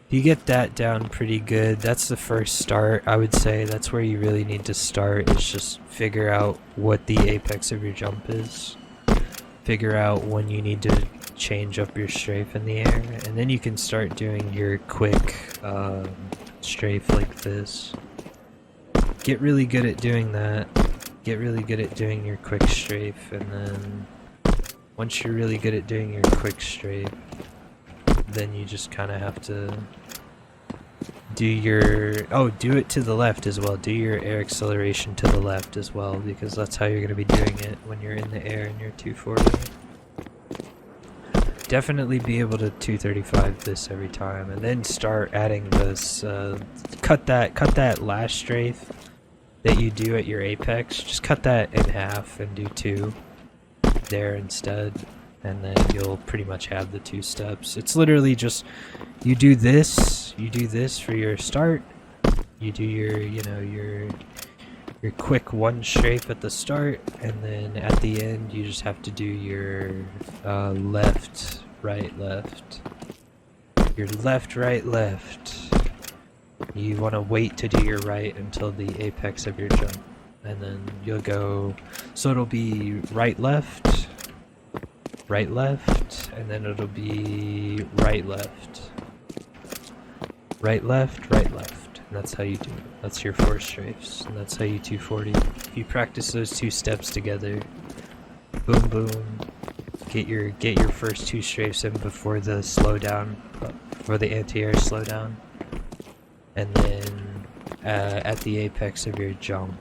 you get that down pretty good. That's the first start, I would say. That's where you really need to start, is just figure out what the apex of your jump is, figure out when you need to change up your strafe in the air, and then you can start doing your quick strafe like this. Get really good at doing that. Get really good at doing your quick strafe, and then once you're really good at doing your quick strafe, then you just kind of have to do your, do it to the left as well. Do your air acceleration to the left as well, because that's how you're going to be doing it when you're in the air and you're 240. Definitely be able to 235 this every time, and then start adding this, cut that last strafe that you do at your apex, just cut that in half and do 2 there instead, and then you'll pretty much have the 2 steps. It's literally just, you do this for your start, you do your, you know, your quick 1 strafe at the start, and then at the end you just have to do your left, right, left. Your left, right, left. You want to wait to do your right until the apex of your jump, and then you'll go, so it'll be right, left, and then it'll be right, left, right, left, right, left. And that's how you do it. That's your 4 strafes, and that's how you 240. If you practice those 2 steps together, boom, boom, get your first 2 strafes in before the slowdown, before the anti-air slowdown, and then at the apex of your jump,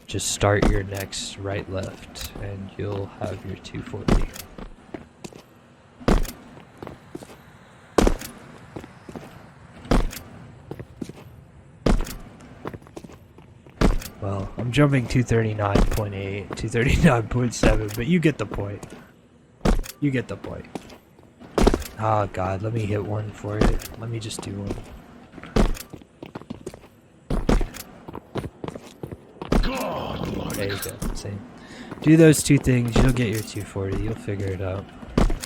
just start your next right, left, and you'll have your 240. Well, I'm jumping 239.8, 239.7, but you get the point. You get the point. Oh god, let me hit one for it. Let me just do one. There you go, same. Do those two things, you'll get your 240, you'll figure it out.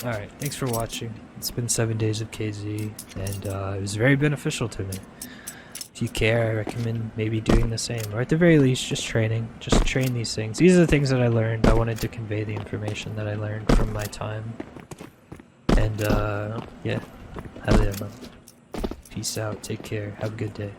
Alright, thanks for watching. It's been 7 days of KZ, and it was very beneficial to me. If you care, I recommend maybe doing the same, or at the very least, just training. Just train these things. These are the things that I learned. I wanted to convey the information that I learned from my time. And, yeah. Hell yeah, man. Peace out. Take care. Have a good day.